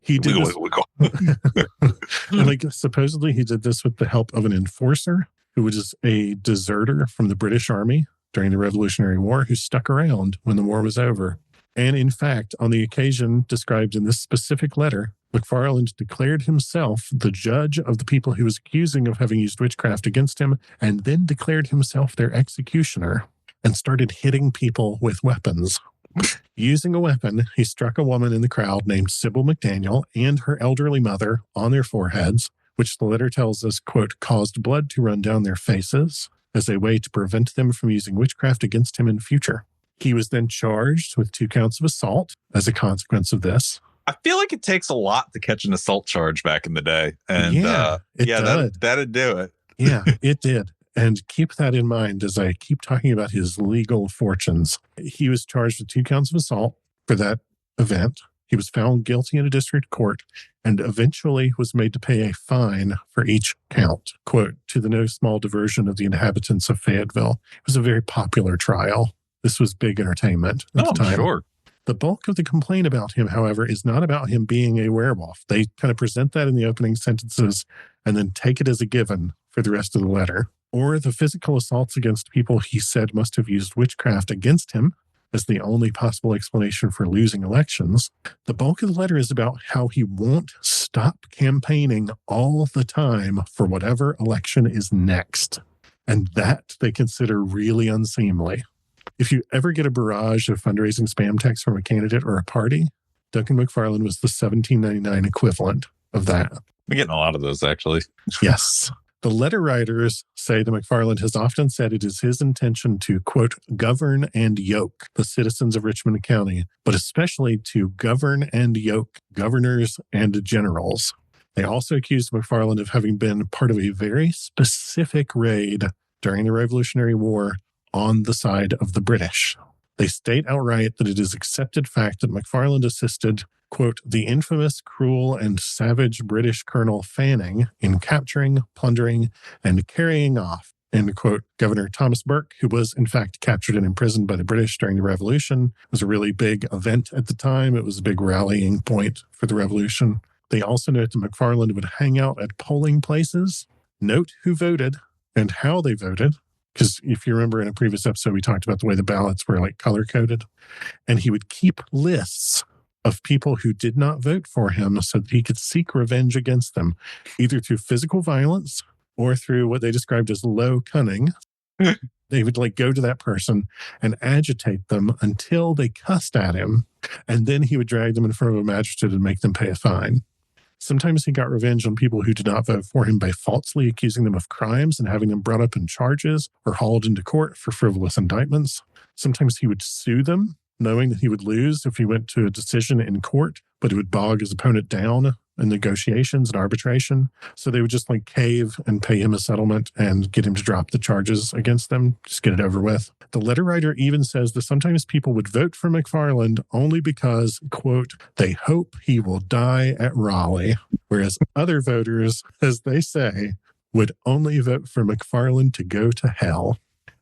He did wiggle. And like supposedly he did this with the help of an enforcer who was a deserter from the British Army during the Revolutionary War who stuck around when the war was over. And in fact, on the occasion described in this specific letter, McFarland declared himself the judge of the people he was accusing of having used witchcraft against him, and then declared himself their executioner and started hitting people with weapons. Using a weapon, he struck a woman in the crowd named Sybil McDaniel and her elderly mother on their foreheads, which the letter tells us, quote, caused blood to run down their faces as a way to prevent them from using witchcraft against him in future. He was then charged with 2 counts of assault as a consequence of this. I feel like it takes a lot to catch an assault charge back in the day. And that'd do it. Yeah, it did. And keep that in mind as I keep talking about his legal fortunes. He was charged with 2 counts of assault for that event. He was found guilty in a district court and eventually was made to pay a fine for each count, quote, to the no small diversion of the inhabitants of Fayetteville. It was a very popular trial. This was big entertainment at the time. Sure. The bulk of the complaint about him, however, is not about him being a werewolf. They kind of present that in the opening sentences and then take it as a given for the rest of the letter. Or the physical assaults against people he said must have used witchcraft against him as the only possible explanation for losing elections. The bulk of the letter is about how he won't stop campaigning all the time for whatever election is next. And that they consider really unseemly. If you ever get a barrage of fundraising spam texts from a candidate or a party, Duncan McFarland was the 1799 equivalent of that. I'm getting a lot of those, actually. Yes. The letter writers say that McFarland has often said it is his intention to, quote, govern and yoke the citizens of Richmond County, but especially to govern and yoke governors and generals. They also accused McFarland of having been part of a very specific raid during the Revolutionary War on the side of the British. They state outright that it is accepted fact that McFarland assisted, quote, the infamous, cruel, and savage British Colonel Fanning in capturing, plundering, and carrying off, end quote, Governor Thomas Burke, who was in fact captured and imprisoned by the British during the Revolution. It was a really big event at the time. It was a big rallying point for the Revolution. They also note that McFarland would hang out at polling places, note who voted and how they voted, because if you remember in a previous episode, we talked about the way the ballots were like color-coded. And he would keep lists of people who did not vote for him so that he could seek revenge against them, either through physical violence or through what they described as low cunning. They would like go to that person and agitate them until they cussed at him. And then he would drag them in front of a magistrate and make them pay a fine. Sometimes he got revenge on people who did not vote for him by falsely accusing them of crimes and having them brought up in charges or hauled into court for frivolous indictments. Sometimes he would sue them, knowing that he would lose if he went to a decision in court, but it would bog his opponent down in negotiations and arbitration. So they would just like cave and pay him a settlement and get him to drop the charges against them, just get it over with. The letter writer even says that sometimes people would vote for McFarland only because, quote, they hope he will die at Raleigh, whereas other voters, as they say, would only vote for McFarland to go to hell.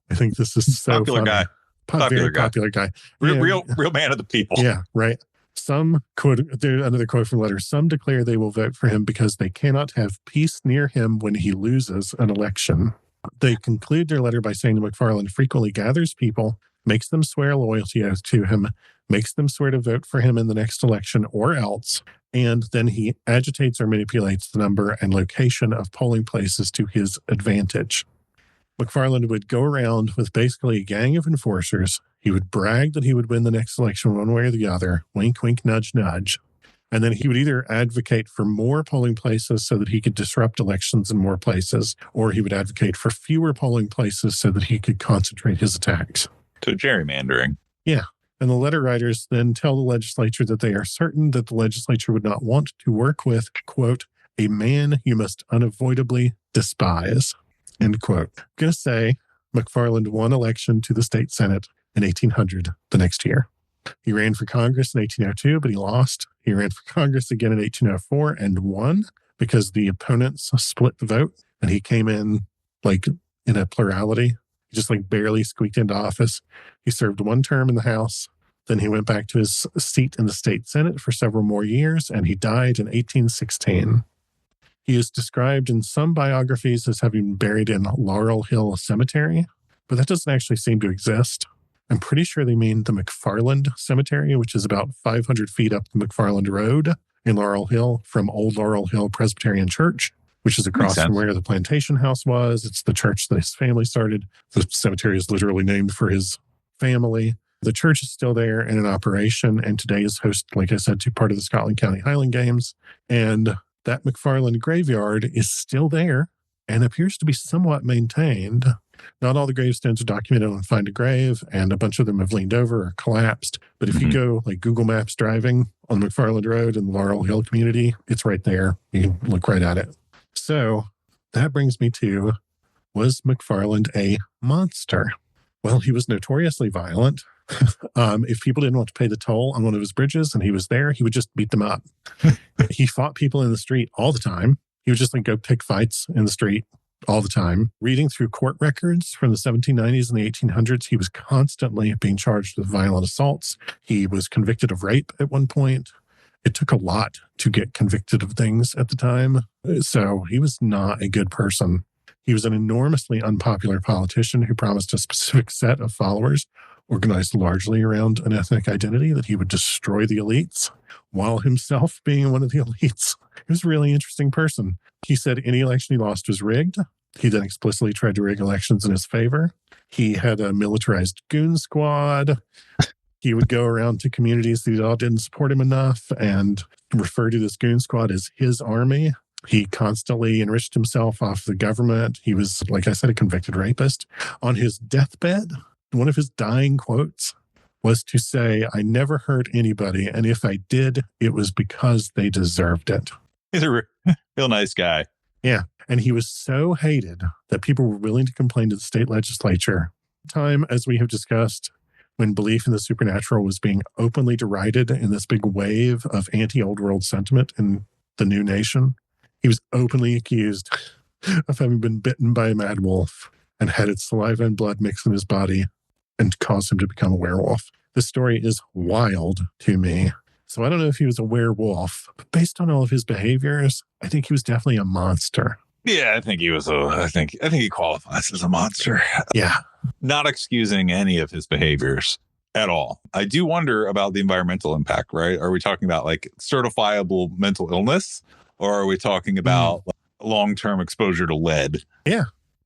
I think this is so Popular funny. guy. Popular guy. Popular guy. Real man of the people. Yeah, right. Some quote, another quote from the letter, some declare they will vote for him because they cannot have peace near him when he loses an election. They conclude their letter by saying that McFarland frequently gathers people, makes them swear loyalty to him, makes them swear to vote for him in the next election or else, and then he agitates or manipulates the number and location of polling places to his advantage. McFarland would go around with basically a gang of enforcers. He would brag that he would win the next election one way or the other. Wink, wink, nudge, nudge. And then he would either advocate for more polling places so that he could disrupt elections in more places, or he would advocate for fewer polling places so that he could concentrate his attacks. So gerrymandering. Yeah. And the letter writers then tell the legislature that they are certain that the legislature would not want to work with, quote, a man you must unavoidably despise, end quote. I'm going to say McFarland won election to the state Senate in 1800, the next year. He ran for Congress in 1802, but he lost. He ran for Congress again in 1804 and won because the opponents split the vote, and he came in like in a plurality. He just like barely squeaked into office. He served one term in the House. Then he went back to his seat in the state Senate for several more years, and he died in 1816. He is described in some biographies as having been buried in Laurel Hill Cemetery, but that doesn't actually seem to exist. I'm pretty sure they mean the McFarland Cemetery, which is about 500 feet up the McFarland Road in Laurel Hill from Old Laurel Hill Presbyterian Church, which is across from where the plantation house was. It's the church that his family started. The cemetery is literally named for his family. The church is still there and in operation, and today is host, like I said, to part of the Scotland County Highland Games. And that McFarland graveyard is still there and appears to be somewhat maintained. Not all the gravestones are documented on Find a Grave, and a bunch of them have leaned over or collapsed. But if you go like Google Maps driving on McFarland Road in the Laurel Hill community, it's right there. You can look right at it. So that brings me to, was McFarland a monster? Well, he was notoriously violent. If people didn't want to pay the toll on one of his bridges and he was there, he would just beat them up. He fought people in the street all the time. He would just like go pick fights in the street all the time. Reading through court records from the 1790s and the 1800s, he was constantly being charged with violent assaults. He was convicted of rape at one point. It took a lot to get convicted of things at the time. So he was not a good person. He was an enormously unpopular politician who promised a specific set of followers, organized largely around an ethnic identity, that he would destroy the elites while himself being one of the elites. He was a really interesting person. He said any election he lost was rigged. He then explicitly tried to rig elections in his favor. He had a militarized goon squad. He would go around to communities that all didn't support him enough and refer to this goon squad as his army. He constantly enriched himself off the government. He was, like I said, a convicted rapist. On his deathbed, one of his dying quotes was to say, "I never hurt anybody, and if I did, it was because they deserved it." He's a real nice guy. Yeah. And he was so hated that people were willing to complain to the state legislature. Time, as we have discussed, when belief in the supernatural was being openly derided in this big wave of anti-old world sentiment in the new nation, he was openly accused of having been bitten by a mad wolf and had its saliva and blood mix in his body and caused him to become a werewolf. This story is wild to me. So I don't know if he was a werewolf, but based on all of his behaviors, I think he was definitely a monster. Yeah, I think he was I think he qualifies as a monster. Yeah. Not excusing any of his behaviors at all. I do wonder about the environmental impact, right? Are we talking about like certifiable mental illness, or are we talking about long-term exposure to lead. Yeah.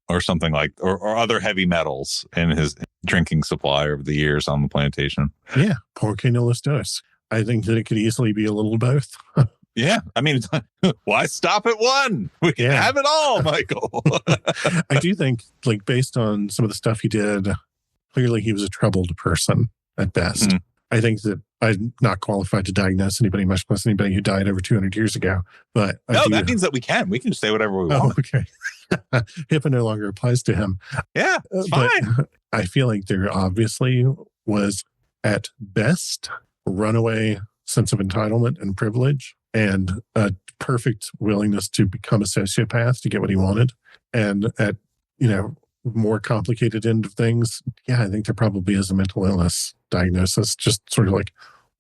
Or something like, or other heavy metals in his drinking supply over the years on the plantation. Yeah. Porque no los dos. I think that it could easily be a little both. Yeah. I mean, why stop at one? We can have it all, Michael. I do think, like, based on some of the stuff he did, clearly he was a troubled person at best. Mm-hmm. I think that I'm not qualified to diagnose anybody, much less anybody who died over 200 years ago. But that means that we can just say whatever we want. Okay. HIPAA no longer applies to him. Yeah, it's fine. I feel like there obviously was, at best, runaway sense of entitlement and privilege, and a perfect willingness to become a sociopath to get what he wanted. And at, more complicated end of things, I think there probably is a mental illness diagnosis, just sort of like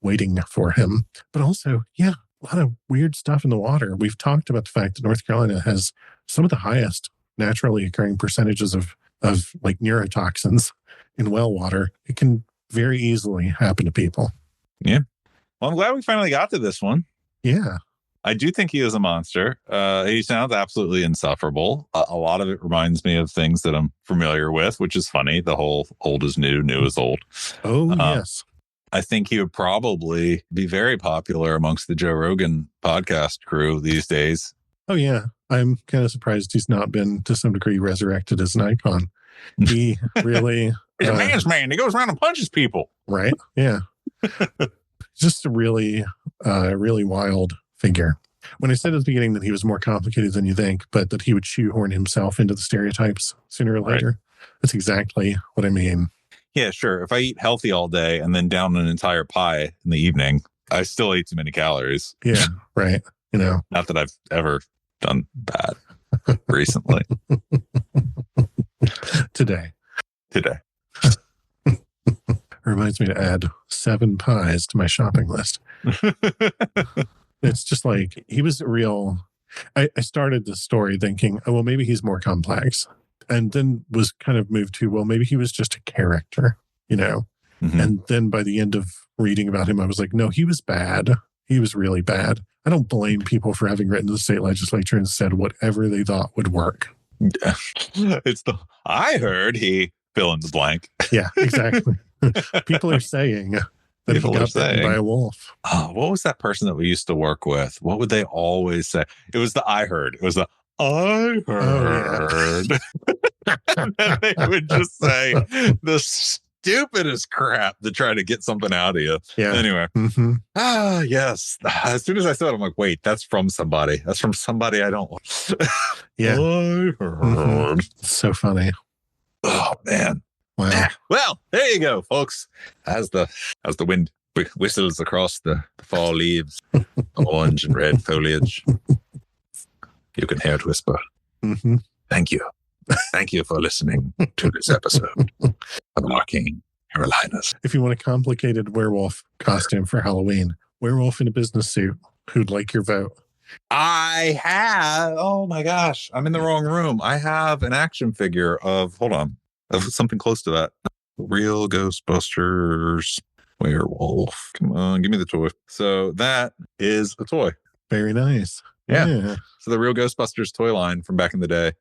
waiting for him. But also, a lot of weird stuff in the water. We've talked about the fact that North Carolina has some of the highest naturally occurring percentages of like neurotoxins in well water. It can very easily happen to people. Yeah. Well, I'm glad we finally got to this one. Yeah. I do think he is a monster. He sounds absolutely insufferable. A lot of it reminds me of things that I'm familiar with, which is funny. The whole old is new, new is old. Oh, yes. I think he would probably be very popular amongst the Joe Rogan podcast crew these days. Oh, yeah. I'm kind of surprised he's not been, to some degree, resurrected as an icon. He really... He's a man's man. He goes around and punches people. Right? Yeah. Just a really wild figure. When I said at the beginning that he was more complicated than you think, but that he would shoehorn himself into the stereotypes sooner or later, that's exactly what I mean. Yeah, sure. If I eat healthy all day and then down an entire pie in the evening, I still ate too many calories. Yeah, right. Not that I've ever done bad recently. Today. Reminds me to add 7 pies to my shopping list. It's just like, he was real. I started this story thinking, oh, well, maybe he's more complex. And then was kind of moved to, well, maybe he was just a character, Mm-hmm. And then by the end of reading about him, I was like, no, he was bad. He was really bad. I don't blame people for having written to the state legislature and said whatever they thought would work. I heard he fill in the blank. Yeah, exactly. People are saying that he got bitten by a wolf. Oh, what was that person that we used to work with? What would they always say? It was the I heard. It was the I heard. And then they would just say the stupidest crap to try to get something out of you. Yeah. Anyway. Mm-hmm. Yes. As soon as I saw it, I'm like, wait, that's from somebody. That's from somebody I don't want. Yeah. I heard. Mm-hmm. So funny. Oh, man. Wow. Well, there you go, folks. As the wind whistles across the fall leaves, orange and red foliage, you can hear it whisper. Mm-hmm. Thank you. Thank you for listening to this episode of Arcane Carolinas. If you want a complicated werewolf costume for Halloween, werewolf in a business suit, who'd like your vote? I have, oh my gosh, I'm in the wrong room. I have an action figure of something close to that. Real Ghostbusters werewolf. Come on, give me the toy. So that is a toy. Very nice. Yeah. So the Real Ghostbusters toy line from back in the day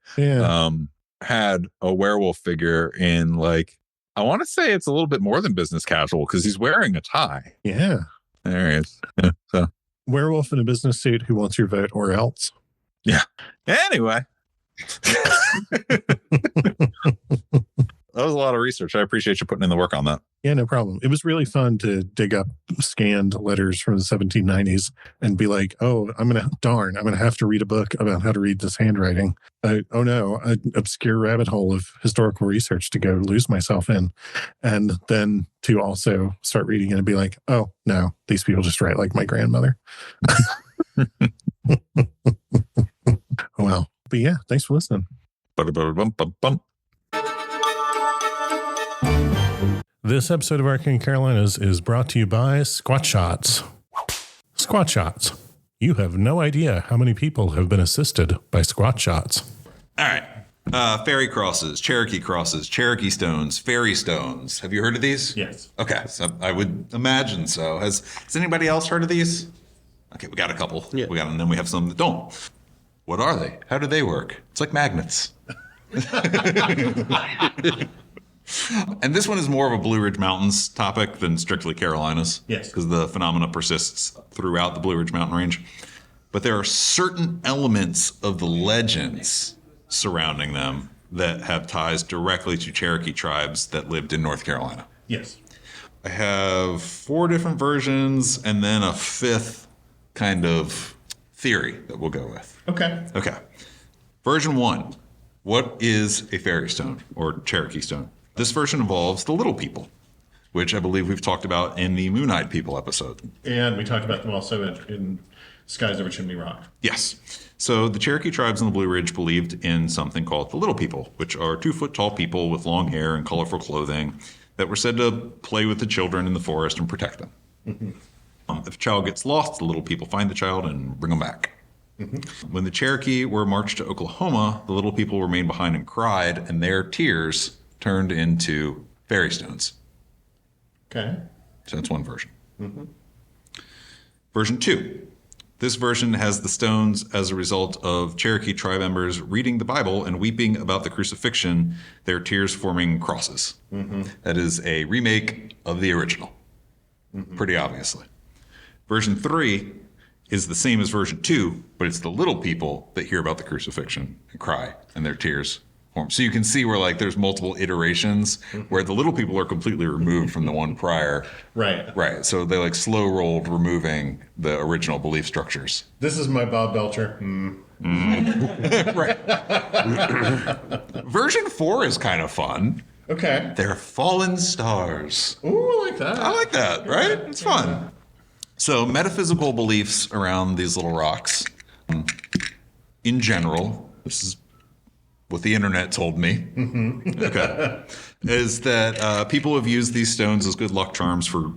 had a werewolf figure in, like, I want to say it's a little bit more than business casual because he's wearing a tie. Yeah. There he is. Yeah, so werewolf in a business suit, who wants your vote or else? Yeah. Anyway. That was a lot of research. I appreciate you putting in the work on that. Yeah, no problem. It was really fun to dig up scanned letters from the 1790s and be like, oh, I'm going to have to read a book about how to read this handwriting. An obscure rabbit hole of historical research to go lose myself in. And then to also start reading it and be like, oh, no, these people just write like my grandmother. Well, but yeah, thanks for listening. This episode of Arcane Carolinas is brought to you by Squat Shots. Squat Shots. You have no idea how many people have been assisted by Squat Shots. All right. Fairy crosses, Cherokee stones, fairy stones. Have you heard of these? Yes. Okay. So I would imagine so. Has anybody else heard of these? Okay, we got a couple. Yeah. And then we have some that don't. What are they? How do they work? It's like magnets. And this one is more of a Blue Ridge Mountains topic than strictly Carolinas. Yes. Because the phenomena persists throughout the Blue Ridge Mountain Range. But there are certain elements of the legends surrounding them that have ties directly to Cherokee tribes that lived in North Carolina. Yes. I have 4 different versions and then a 5th kind of theory that we'll go with. Okay. Okay. Version 1. What is a fairy stone or Cherokee stone? This version involves the little people, which I believe we've talked about in the Moon-Eyed People episode. And we talked about them also in Skies Over Chimney Rock. Yes. So the Cherokee tribes in the Blue Ridge believed in something called the little people, which are 2-foot-tall people with long hair and colorful clothing that were said to play with the children in the forest and protect them. Mm-hmm. If a child gets lost, the little people find the child and bring them back. Mm-hmm. When the Cherokee were marched to Oklahoma, the little people remained behind and cried, and their tears turned into fairy stones. Okay. So that's one version. Mm-hmm. Version 2. This version has the stones as a result of Cherokee tribe members reading the Bible and weeping about the crucifixion, their tears forming crosses. Mm-hmm. That is a remake of the original, pretty obviously. Version 3 is the same as version 2, but it's the little people that hear about the crucifixion and cry, and their tears form. So you can see where like there's multiple iterations where the little people are completely removed from the one prior. Right. So they like slow rolled removing the original belief structures. This is my Bob Belcher. Right. Version 4 is kind of fun. Okay. They're fallen stars. Ooh, I like that. I like that, right? It's fun. Yeah. So metaphysical beliefs around these little rocks, in general, this is what the internet told me, okay, is that people have used these stones as good luck charms for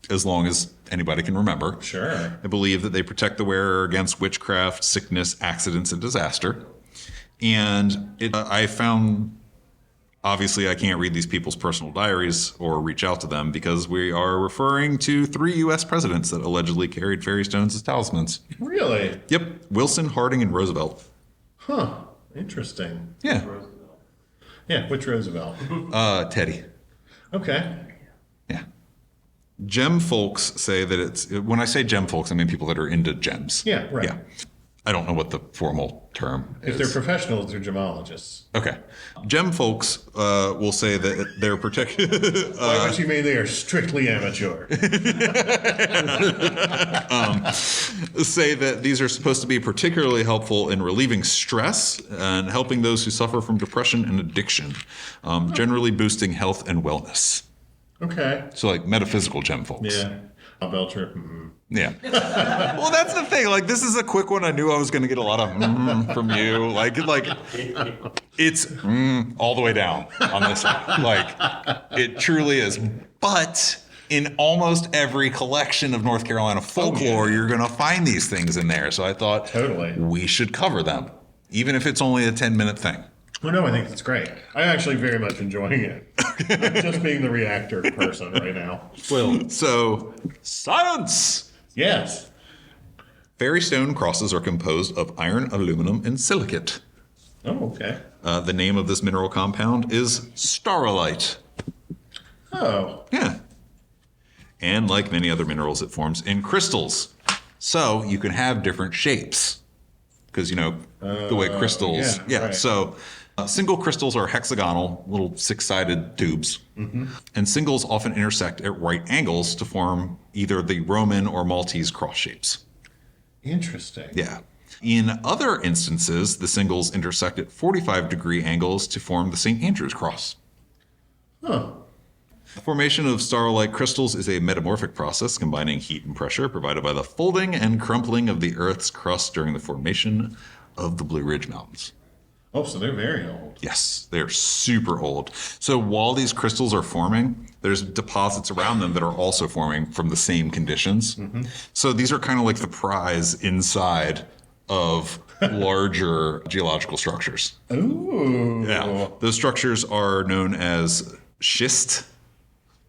as long as anybody can remember. Sure. I believe that they protect the wearer against witchcraft, sickness, accidents, and disaster. And I found, obviously, I can't read these people's personal diaries or reach out to them because we are referring to 3 U.S. presidents that allegedly carried fairy stones as talismans. Really? Yep. Wilson, Harding, and Roosevelt. Huh. Interesting. Yeah. Yeah, which Roosevelt? Teddy. Okay. Yeah. Gem folks say that it's, when I say gem folks, I mean people that are into gems. Yeah, right. Yeah. I don't know what the formal term is. If they're professionals, they're gemologists. Okay. Gem folks will say that they're protected. By which you mean they are strictly amateur. Say that these are supposed to be particularly helpful in relieving stress and helping those who suffer from depression and addiction, generally boosting health and wellness. Okay. So like metaphysical gem folks. Yeah. Belcher. Yeah. Well, that's the thing. Like, this is a quick one. I knew I was going to get a lot of from you. Like it's all the way down on this one. Like, it truly is. But in almost every collection of North Carolina folklore, you're going to find these things in there. So I thought we should cover them, even if it's only a 10-minute thing. Well, no, I think that's great. I'm actually very much enjoying it. I'm just being the reactor person right now. Well, so science. Yes. Fairy stone crosses are composed of iron, aluminum, and silicate. Oh, okay. The name of this mineral compound is starolite. Oh. Yeah. And like many other minerals, it forms in crystals. So you can have different shapes. Because, you know, the way crystals... Yeah, right. So single crystals are hexagonal, little 6-sided tubes. Mm-hmm. And singles often intersect at right angles to form either the Roman or Maltese cross shapes. Interesting. Yeah. In other instances, the singles intersect at 45-degree angles to form the St. Andrew's cross. Huh. The formation of starolite crystals is a metamorphic process combining heat and pressure provided by the folding and crumpling of the Earth's crust during the formation of the Blue Ridge Mountains. Oh, so they're very old. Yes, they're super old. So while these crystals are forming, there's deposits around them that are also forming from the same conditions. Mm-hmm. So these are kind of like the prize inside of larger geological structures. Ooh. Yeah. Those structures are known as schist.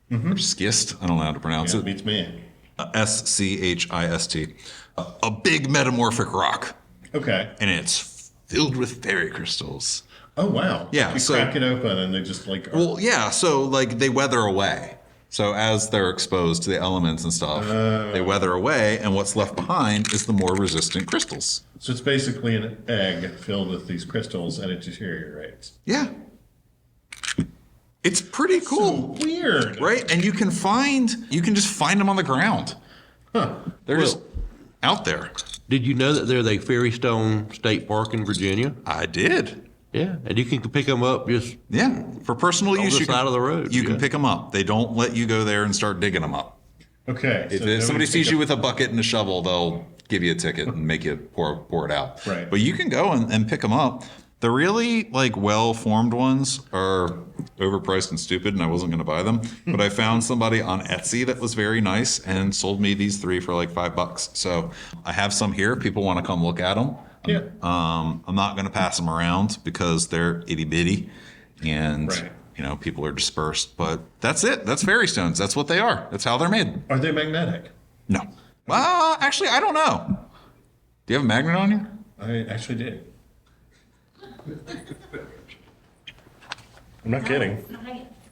Mm-hmm. Or schist. I don't know how to pronounce it. Beats me. SCHIST. A big metamorphic rock. Okay. and it's filled with fairy crystals. Oh, wow. Yeah, You so- crack it open and they just like... Well, yeah, so like they weather away. So as they're exposed to the elements and stuff, they weather away, and what's left behind is the more resistant crystals. So it's basically an egg filled with these crystals and it deteriorates. Yeah. It's pretty cool. So weird. Right? And you can just find them on the ground. Huh. They're just out there. Did you know that there's a Fairy Stone State Park in Virginia? I did. Yeah, and you can pick them up just Yeah. For personal on use, the side of the road. you can yeah. pick them up. They don't let you go there and start digging them up. Okay. If somebody sees you with a bucket and a shovel, they'll give you a ticket and make you pour it out. Right. But you can go and pick them up. The really like well-formed ones are overpriced and stupid, and I wasn't going to buy them. But I found somebody on Etsy that was very nice and sold me these 3 for like $5. So I have some here. If people want to come look at them. Yeah. I'm not going to pass them around because they're itty bitty, and Right. people are dispersed. But that's it. That's fairy stones. That's what they are. That's how they're made. Are they magnetic? No. Well, actually, I don't know. Do you have a magnet on you? I actually did. I'm not kidding.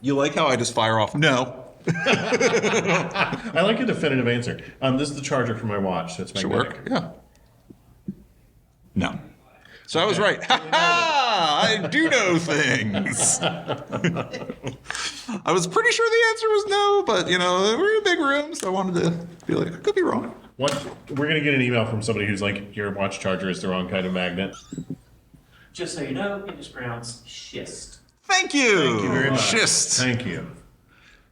You like how I just fire off? No. I like a definitive answer. This is the charger for my watch. So it's Should magnetic. work. Yeah. No. So I was right. Ha ha! I do know things. I was pretty sure the answer was no, but we're in a big room, so I wanted to be like, I could be wrong. What? We're gonna get an email from somebody who's like, your watch charger is the wrong kind of magnet. Just so you know, it is pronounced schist. Thank you. Thank you very much. Schist. Thank you.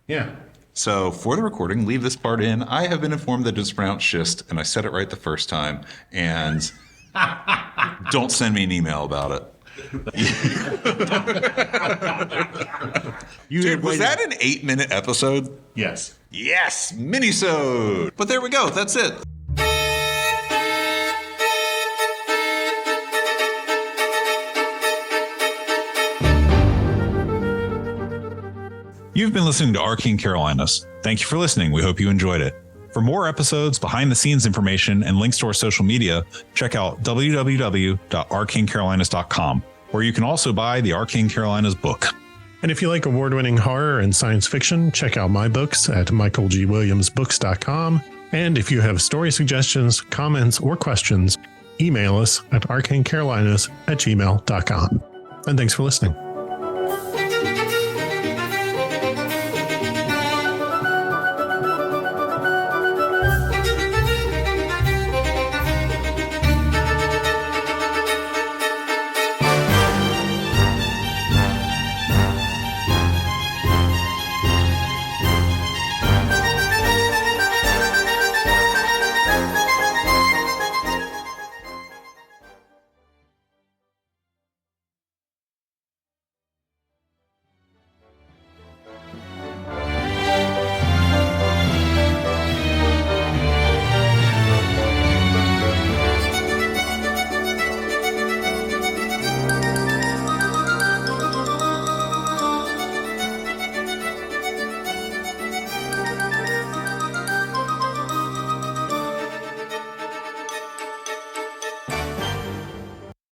Yeah. So for the recording, leave this part in. I have been informed that it's pronounced schist, and I said it right the first time. And don't send me an email about it. Dude, was that an 8-minute episode? Yes. Yes, minisode. But there we go. That's it. You've been listening to Arcane Carolinas. Thank you for listening. We hope you enjoyed it. For more episodes, behind the scenes information, and links to our social media, check out www.arcanecarolinas.com, where you can also buy the Arcane Carolinas book. And if you like award-winning horror and science fiction, check out my books at michaelgwilliamsbooks.com. And if you have story suggestions, comments, or questions, email us at arcanecarolinas@gmail.com. And thanks for listening.